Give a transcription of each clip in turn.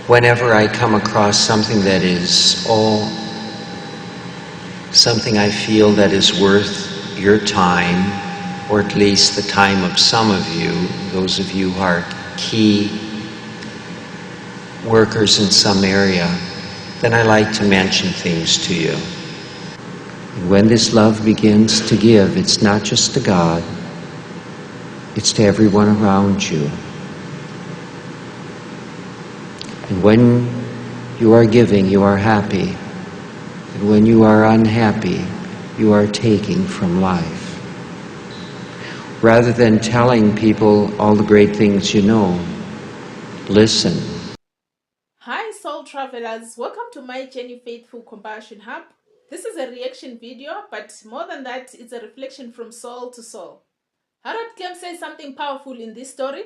Whenever I come across something that is, something I feel that is worth your time, or at least the time of some of you, those of you who are key workers in some area, then I like to mention things to you. And when this love begins to give, it's not just to God, it's to everyone around you. And when you are giving, you are happy. And when you are unhappy, you are taking from life. Rather than telling people all the great things you know, listen. Hi soul travelers, welcome to my Journey Faithful Compassion Hub. This is a reaction video, but more than that, it's a reflection from soul to soul. Harold Klemp says something powerful in this story.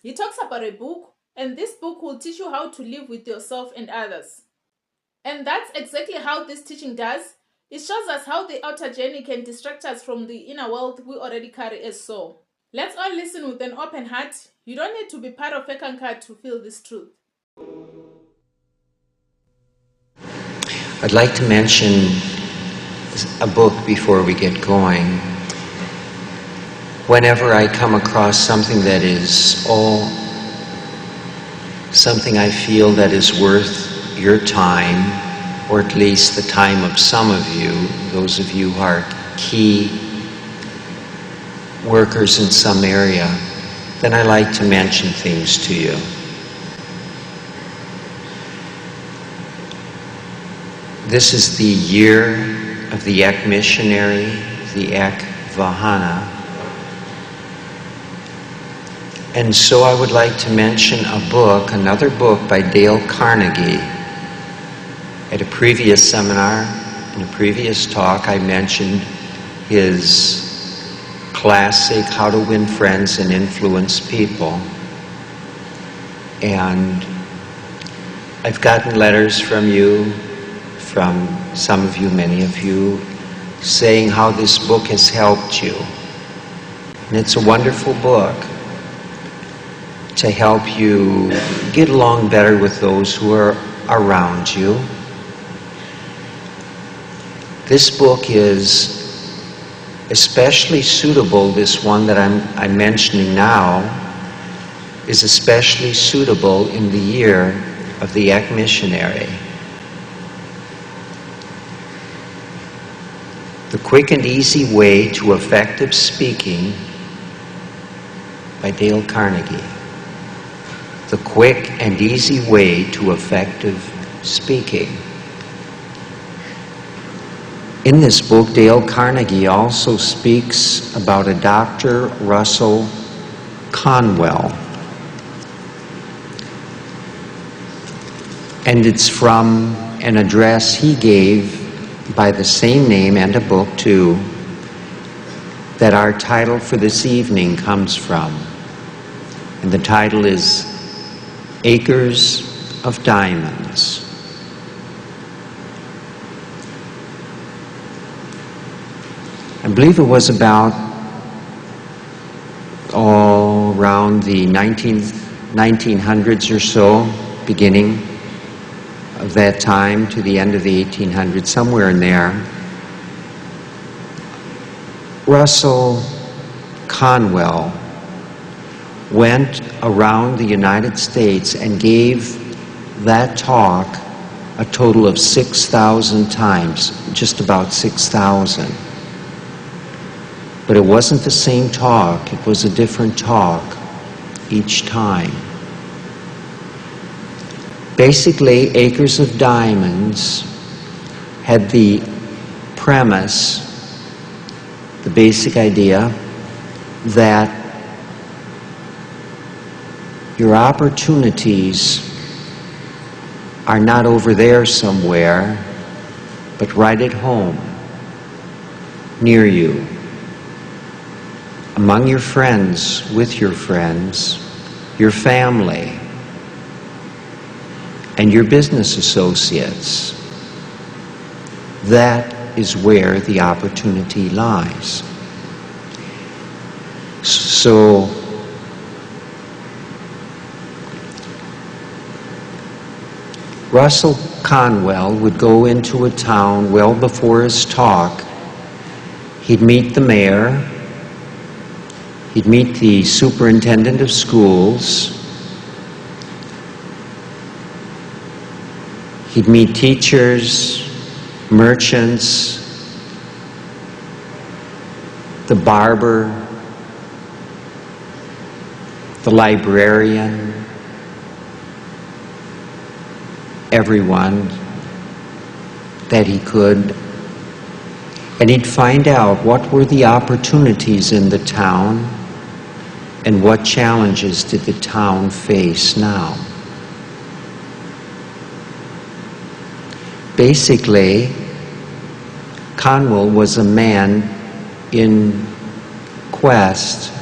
He talks about a book, and this book will teach you how to live with yourself and others. And that's exactly how this teaching does. It shows us how the outer journey can distract us from the inner world we already carry as soul. Let's all listen with an open heart. You don't need to be part of Eckankar to feel this truth. I'd like to mention a book before we get going. Whenever I come across something that is, something I feel that is worth your time, or at least the time of some of you, those of you who are key workers in some area, then I like to mention things to you. This is the year of the Ek missionary, the Ek Vahana. And so I would like to mention a book, another book by Dale Carnegie. At a previous seminar, in a previous talk, I mentioned his classic, How to Win Friends and Influence People. And I've gotten letters from you, from some of you, many of you, saying how this book has helped you. And it's a wonderful book to help you get along better with those who are around you. This book is especially suitable, this one that I'm mentioning now, is especially suitable in the year of the Ek missionary. The Quick and Easy Way to Effective Speaking by Dale Carnegie. The Quick and Easy Way to Effective Speaking. In this book, Dale Carnegie also speaks about a Dr. Russell Conwell. And it's from an address he gave by the same name, and a book too, that our title for this evening comes from. And the title is Acres of Diamonds. I believe it was about around the 1900s or so, beginning of that time to the end of the 1800s, somewhere in there. Russell Conwell went around the United States and gave that talk a total of 6,000 times, just about 6,000. But it wasn't the same talk, it was a different talk each time. Basically, Acres of Diamonds had the premise, the basic idea, that your opportunities are not over there somewhere, but right at home, near you, among your friends, with your friends, your family, and your business associates. That is where the opportunity lies. So Russell Conwell would go into a town well before his talk. He'd meet the mayor, he'd meet the superintendent of schools, he'd meet teachers, merchants, the barber, the librarian, everyone that he could. And he'd find out what were the opportunities in the town and what challenges did the town face now. Basically, Conwell was a man in quest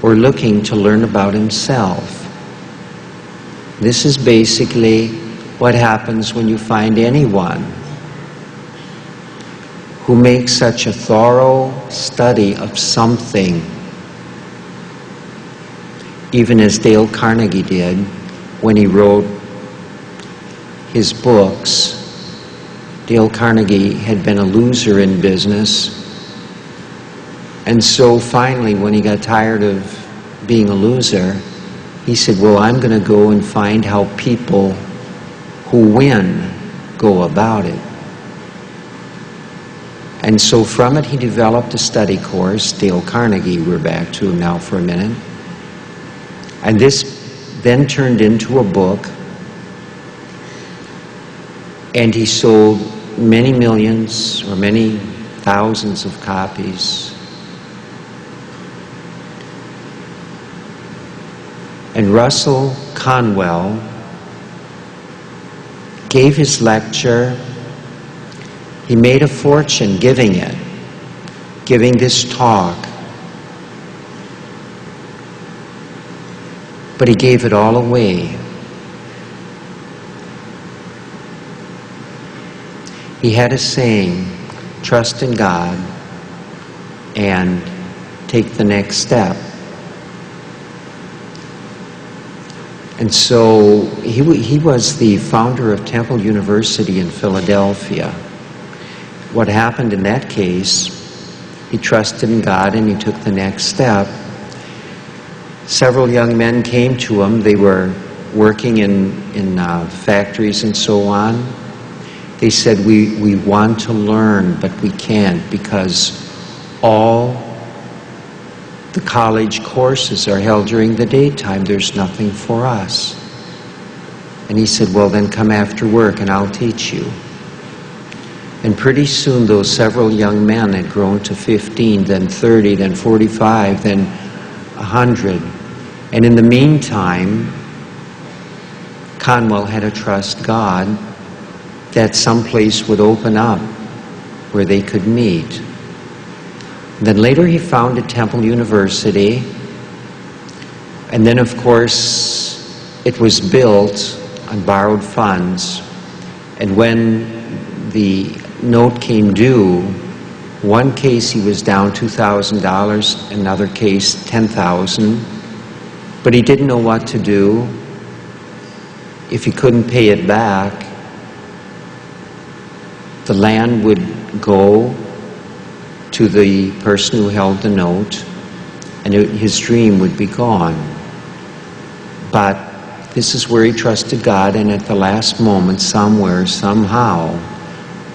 or looking to learn about himself. This is basically what happens when you find anyone who makes such a thorough study of something, even as Dale Carnegie did when he wrote his books. Dale Carnegie had been a loser in business, and so finally, when he got tired of being a loser, he said, well, I'm going to go and find how people who win go about it. And so from it, he developed a study course, Dale Carnegie, we're back to him now for a minute. And this then turned into a book, and he sold many millions or many thousands of copies. And Russell Conwell gave his lecture. He made a fortune giving it, giving this talk. But he gave it all away. He had a saying, trust in God and take the next step. And so he was the founder of Temple University in Philadelphia. What happened in that case, he trusted in God and he took the next step. Several young men came to him. They were working in factories and so on. They said, we want to learn, but we can't because all the college courses are held during the daytime. There's nothing for us. And he said, well, then come after work and I'll teach you. And pretty soon those several young men had grown to 15, then 30, then 45, then 100. And in the meantime, Conwell had to trust God that some place would open up where they could meet. And then later he founded Temple University. And then, of course, it was built on borrowed funds. And when the note came due, one case he was down $2,000, another case $10,000, but he didn't know what to do. If he couldn't pay it back, the land would go to the person who held the note, and his dream would be gone. But this is where he trusted God, and at the last moment, somewhere, somehow,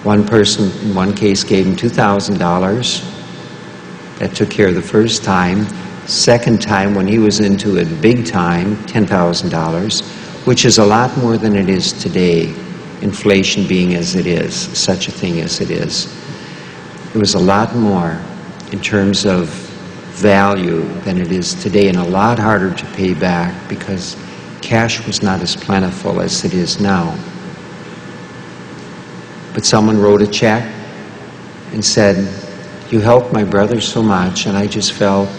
one person, in one case, gave him $2,000. That took care of the first time. Second time, when he was into it big time, $10,000, which is a lot more than it is today, inflation being as it is, such a thing as it is. It was a lot more in terms of value than it is today, and a lot harder to pay back because cash was not as plentiful as it is now. But someone wrote a check and said, you helped my brother so much, and I just felt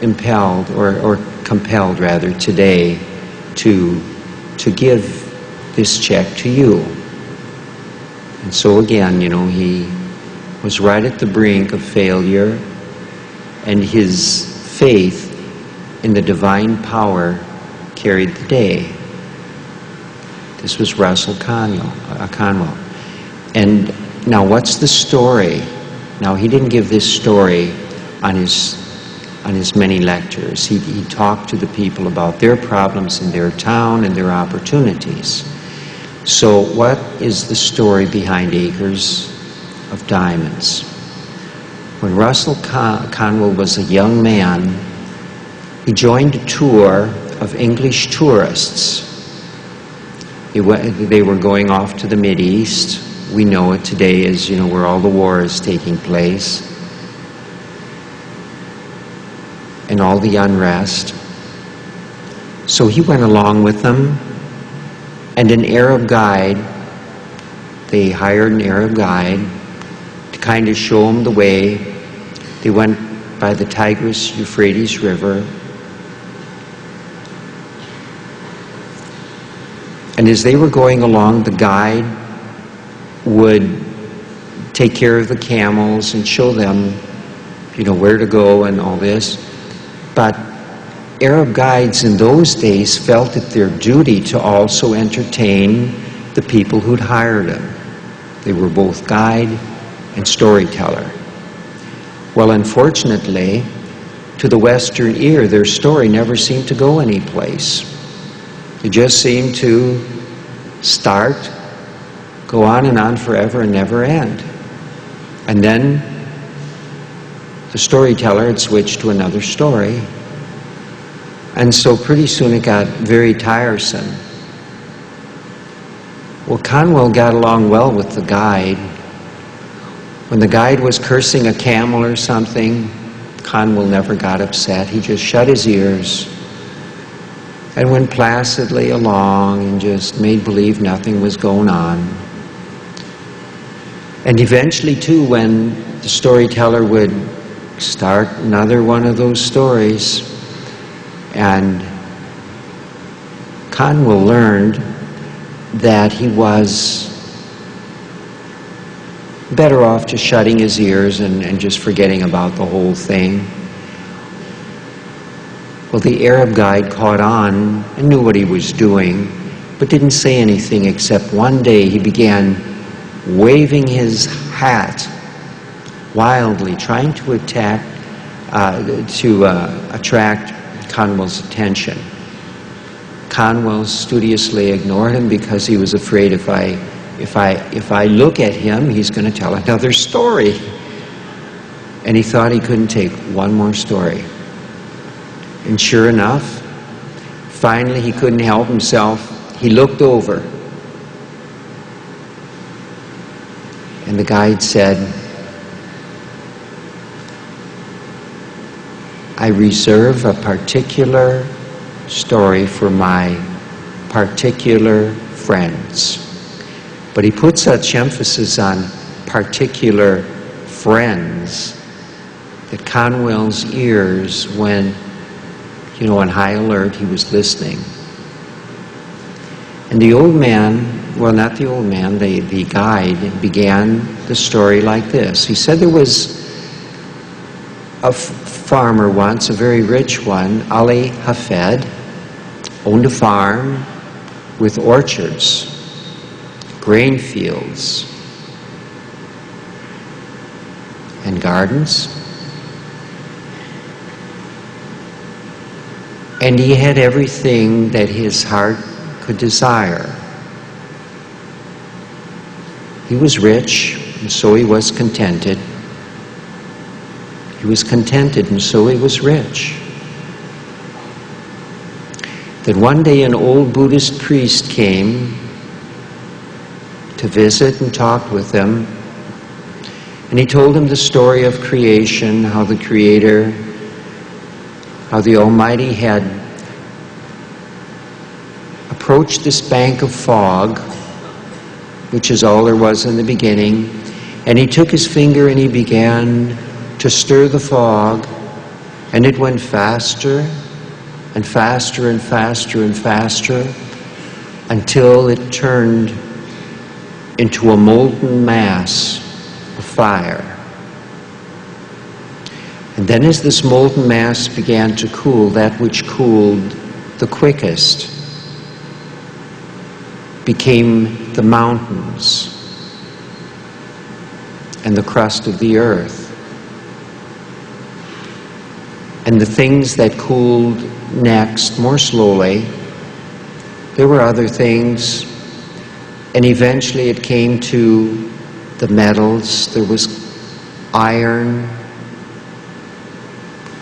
impelled, or compelled rather, today to give this check to you. And so again, you know, he was right at the brink of failure, and his faith in the divine power carried the day. This was Russell Conwell. And now what's the story? Now he didn't give this story on his many lectures. He talked to the people about their problems in their town and their opportunities. So what is the story behind Acres of Diamonds? When Russell Conwell was a young man, he joined a tour of English tourists. They were going off to the Mideast. We know it today as, where all the war is taking place. And all the unrest. So he went along with them, and an Arab guide, they hired an Arab guide to kind of show them the way. They went by the Tigris-Euphrates River. And as they were going along, the guide would take care of the camels and show them, where to go and all this. But Arab guides in those days felt it their duty to also entertain the people who'd hired them. They were both guide and storyteller. Well, unfortunately, to the Western ear, their story never seemed to go anyplace. It just seemed to start, go on and on forever and never end. And then the storyteller had switched to another story. And so pretty soon it got very tiresome. Well, Conwell got along well with the guide. When the guide was cursing a camel or something, Conwell never got upset. He just shut his ears and went placidly along and just made believe nothing was going on. And eventually, too, when the storyteller would start another one of those stories, and Conwell learned that he was better off just shutting his ears and just forgetting about the whole thing. Well, the Arab guide caught on and knew what he was doing, but didn't say anything, except one day he began waving his hat wildly, trying to attract Conwell's attention. Conwell studiously ignored him because he was afraid if I look at him, he's going to tell another story. And he thought he couldn't take one more story. And sure enough, finally he couldn't help himself. He looked over. And the guide said, I reserve a particular story for my particular friends. But he put such emphasis on particular friends that Conwell's ears went, on high alert. He was listening. And the old man, well, not the old man, the guide began the story like this. He said there was a farmer once, a very rich one, Ali Hafed, owned a farm with orchards, grain fields, and gardens. And he had everything that his heart could desire. He was rich, and so he was contented. He was contented, and so he was rich. That one day an old Buddhist priest came to visit and talked with him, and he told him the story of creation, how the Creator, how the Almighty had approached this bank of fog, which is all there was in the beginning, and he took his finger and he began to stir the fog, and it went faster and faster and faster and faster until it turned into a molten mass of fire. And then as this molten mass began to cool, that which cooled the quickest became the mountains and the crust of the earth. And the things that cooled next, more slowly, there were other things, and eventually it came to the metals. There was iron.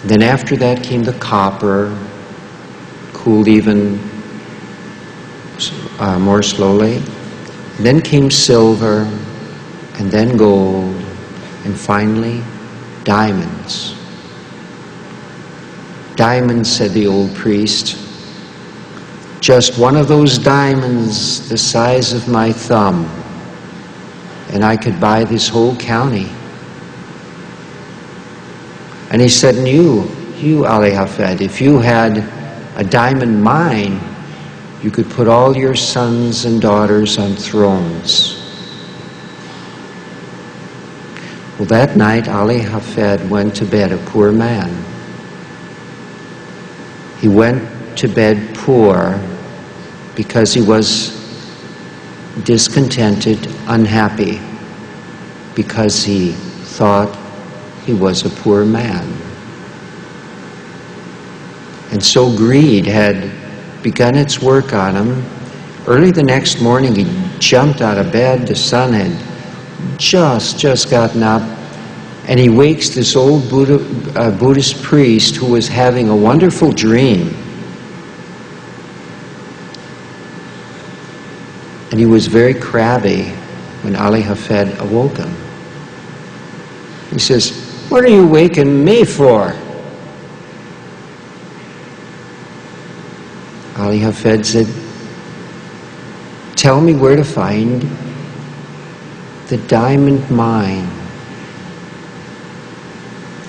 Then after that came the copper, cooled even more slowly. Then came silver, and then gold, and finally diamonds. Diamonds, said the old priest, just one of those diamonds the size of my thumb, and I could buy this whole county. And he said, and you, Ali Hafed, if you had a diamond mine, you could put all your sons and daughters on thrones. Well, that night, Ali Hafed went to bed a poor man. He went to bed poor because he was discontented, unhappy, because he thought he was a poor man. And so greed had begun its work on him. Early the next morning, he jumped out of bed. The sun had just gotten up. And he wakes this old Buddhist priest who was having a wonderful dream. And he was very crabby when Ali Hafed awoke him. He says, "What are you waking me for?" Ali Hafed said, "Tell me where to find the diamond mine."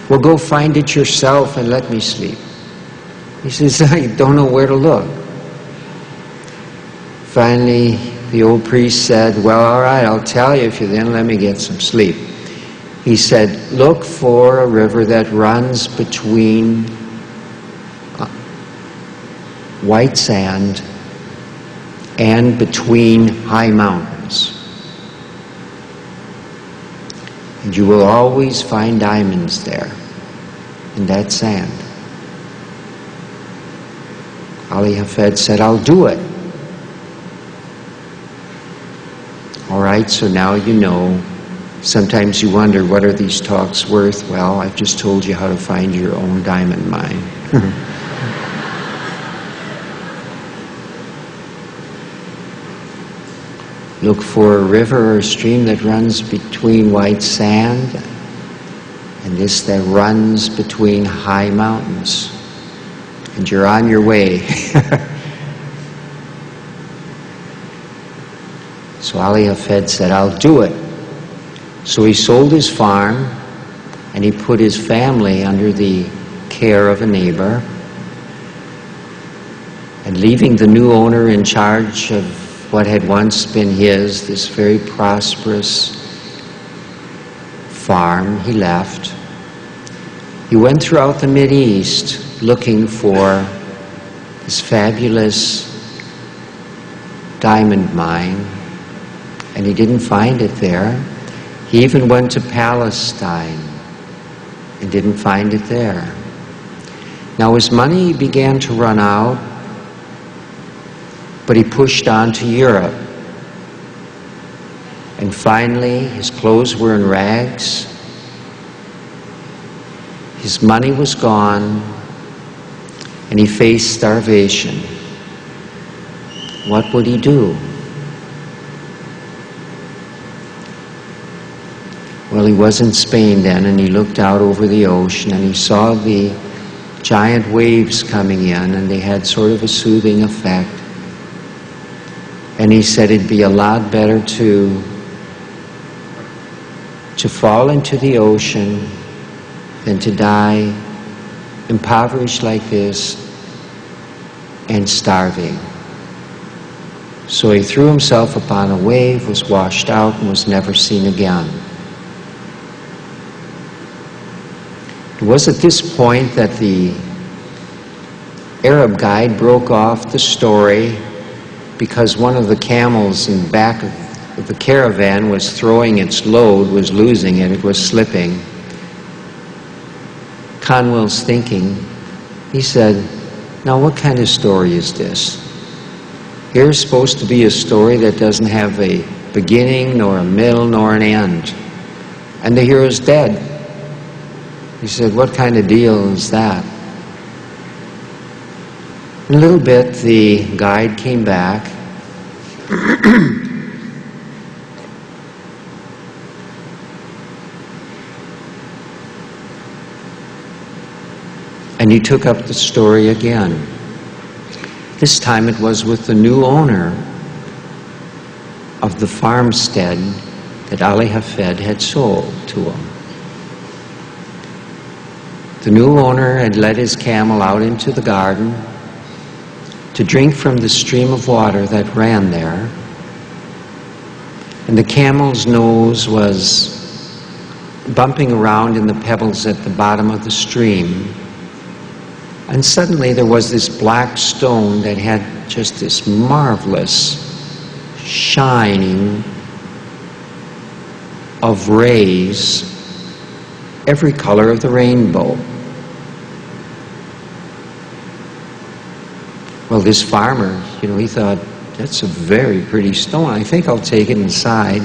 "Well, go find it yourself and let me sleep." He says, "I don't know where to look." Finally, the old priest said, "Well, all right, I'll tell you if you then let me get some sleep." He said, "Look for a river that runs between white sand and between high mountains. And you will always find diamonds there, in that sand." Ali Hafed said, "I'll do it." All right, so now you know. Sometimes you wonder, what are these talks worth? Well, I've just told you how to find your own diamond mine. Look for a river or a stream that runs between white sand, and this that runs between high mountains. And you're on your way. So Ali Hafed said, "I'll do it." So he sold his farm, and he put his family under the care of a neighbor. And leaving the new owner in charge of what had once been his, this very prosperous farm, he left. He went throughout the Mideast looking for this fabulous diamond mine, and he didn't find it there. He even went to Palestine and didn't find it there. Now his money began to run out, but he pushed on to Europe. And finally, his clothes were in rags. His money was gone, and he faced starvation. What would he do? Well, he was in Spain then, and he looked out over the ocean, and he saw the giant waves coming in, and they had sort of a soothing effect. And he said it'd be a lot better to fall into the ocean than to die impoverished like this and starving. So he threw himself upon a wave, was washed out, and was never seen again. It was at this point that the Arab guide broke off the story because one of the camels in back of the caravan was throwing its load, was losing it, it was slipping. Conwell's thinking, he said, now what kind of story is this? Here's supposed to be a story that doesn't have a beginning, nor a middle, nor an end. And the hero's dead. He said, what kind of deal is that? In a little bit, the guide came back. And he took up the story again. This time it was with the new owner of the farmstead that Ali Hafed had sold to him. The new owner had led his camel out into the garden to drink from the stream of water that ran there. And the camel's nose was bumping around in the pebbles at the bottom of the stream. And suddenly there was this black stone that had just this marvelous shining of rays, every color of the rainbow. Well, this farmer, he thought, that's a very pretty stone. I think I'll take it inside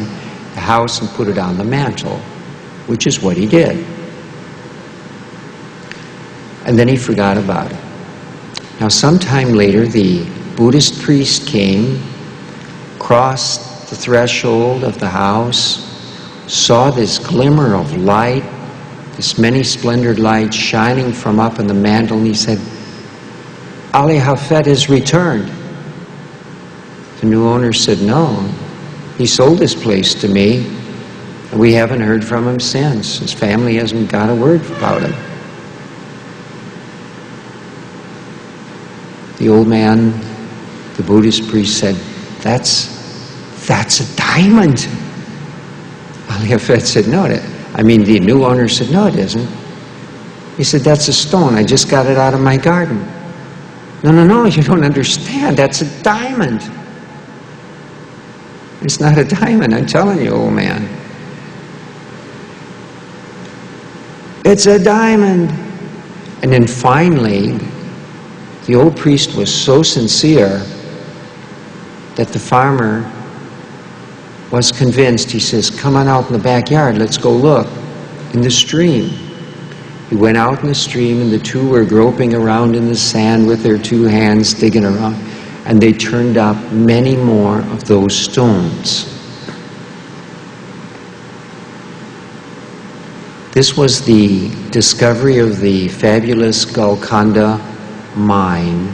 the house and put it on the mantle, which is what he did. And then he forgot about it. Now, sometime later, the Buddhist priest came, crossed the threshold of the house, saw this glimmer of light, this many-splendored light shining from up in the mantle, and he said, Ali Hafed has returned. The new owner said, no, he sold this place to me, and we haven't heard from him since. His family hasn't got a word about him. The old man, the Buddhist priest, said, that's a diamond. Ali Hafed said, no, the new owner said, no, it isn't. He said, that's a stone. I just got it out of my garden. No, you don't understand. That's a diamond. It's not a diamond, I'm telling you, old man. It's a diamond. And then finally, the old priest was so sincere that the farmer was convinced. He says, come on out in the backyard, let's go look in the stream. He went out in the stream, and the two were groping around in the sand with their two hands, digging around, and they turned up many more of those stones. This was the discovery of the fabulous Golconda mine,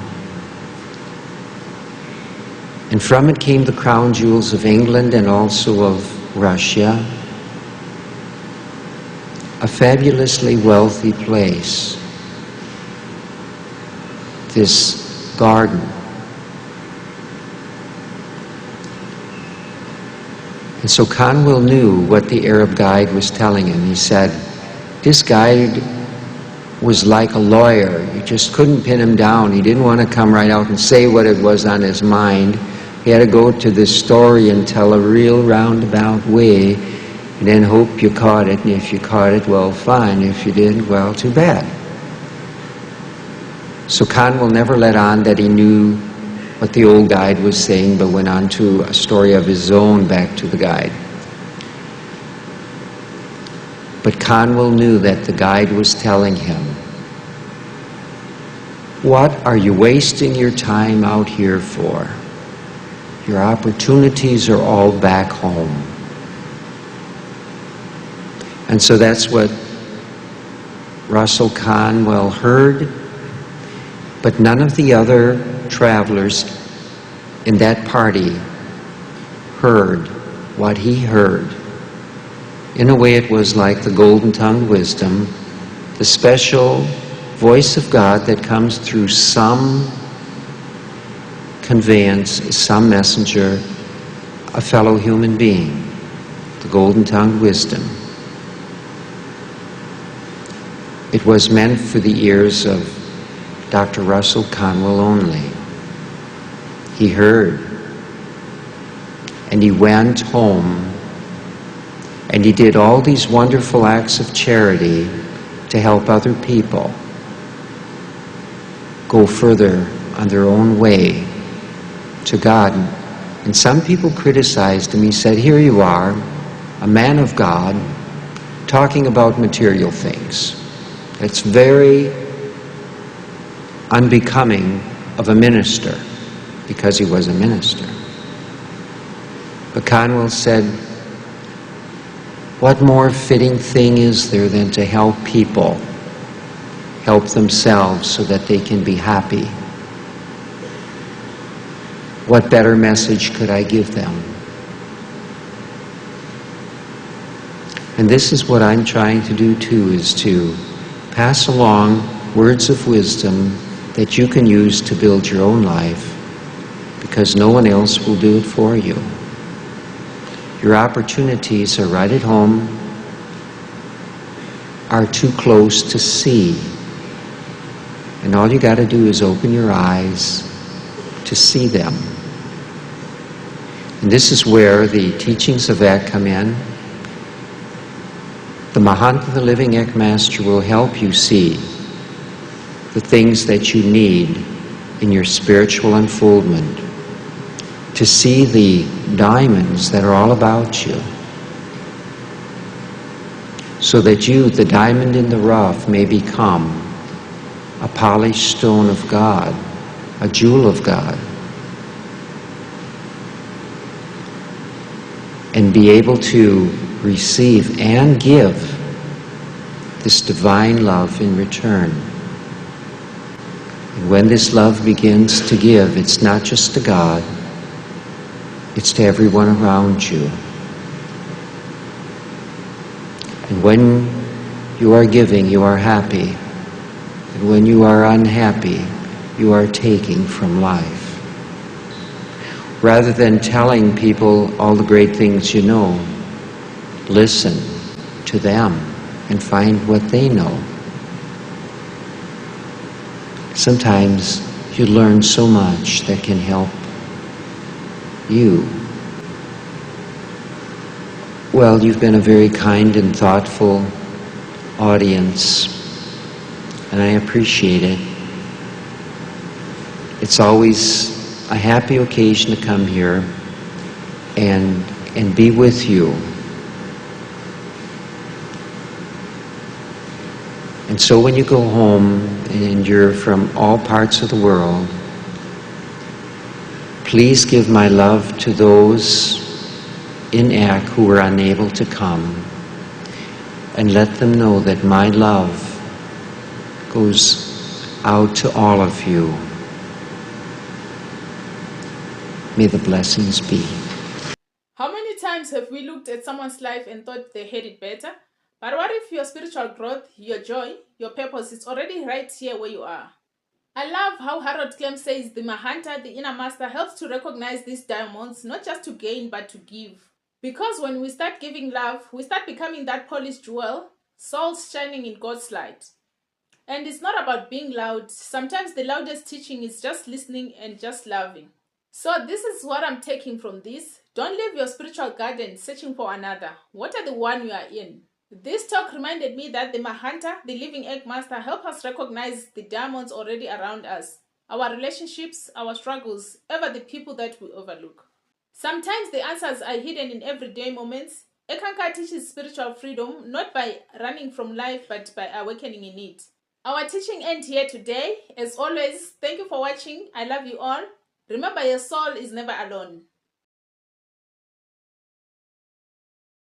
and from it came the crown jewels of England and also of Russia. A fabulously wealthy place, this garden. And so Conwell knew what the Arab guide was telling him. He said, this guide was like a lawyer. You just couldn't pin him down. He didn't want to come right out and say what it was on his mind. He had to go to this story and tell a real roundabout way, and then hope you caught it. And if you caught it, well, fine. If you didn't, well, too bad. So Conwell never let on that he knew what the old guide was saying, but went on to a story of his own back to the guide. But Conwell knew that the guide was telling him, what are you wasting your time out here for? Your opportunities are all back home. And so that's what Russell Conwell heard, but none of the other travelers in that party heard what he heard. In a way, it was like the golden-tongued wisdom, the special voice of God that comes through some conveyance, some messenger, a fellow human being, the golden-tongued wisdom. It was meant for the ears of Dr. Russell Conwell only. He heard and he went home, and he did all these wonderful acts of charity to help other people go further on their own way to God. And some people criticized him. He said, here you are, a man of God, talking about material things. It's very unbecoming of a minister, because he was a minister. But Conwell said, what more fitting thing is there than to help people help themselves so that they can be happy? What better message could I give them? And this is what I'm trying to do too, is to pass along words of wisdom that you can use to build your own life, because no one else will do it for you. Your opportunities are right at home, are too close to see. And all you got to do is open your eyes to see them. And this is where the teachings of Eck come in. The Mahanta, the Living ECK Master, will help you see the things that you need in your spiritual unfoldment, to see the diamonds that are all about you, so that you, the diamond in the rough, may become a polished stone of God, a jewel of God, and be able to receive and give this divine love in return. And when this love begins to give, it's not just to God, it's to everyone around you. And when you are giving, you are happy. And when you are unhappy, you are taking from life. Rather than telling people all the great things you know, listen to them and find what they know. Sometimes you learn so much that can help you. Well, you've been a very kind and thoughtful audience, and I appreciate it. It's always a happy occasion to come here and be with you. And so when you go home and you're from all parts of the world, please give my love to those in Eck who were unable to come, and let them know that my love goes out to all of you. May the blessings be. How many times have we looked at someone's life and thought they had it better? But what if your spiritual growth, your joy, your purpose is already right here where you are? I love how Harold Klemp says the Mahanta, the inner master, helps to recognize these diamonds, not just to gain, but to give. Because when we start giving love, we start becoming that polished jewel, souls shining in God's light. And it's not about being loud. Sometimes the loudest teaching is just listening and just loving. So this is what I'm taking from this. Don't leave your spiritual garden searching for another. Water the one you are in. This talk reminded me that the Mahanta, the Living ECK Master, help us recognize the diamonds already around us. Our relationships, our struggles, ever the people that we overlook. Sometimes the answers are hidden in everyday moments. Eckankar teaches spiritual freedom, not by running from life, but by awakening in it. Our teaching ends here today. As always, thank you for watching. I love you all. Remember, your soul is never alone.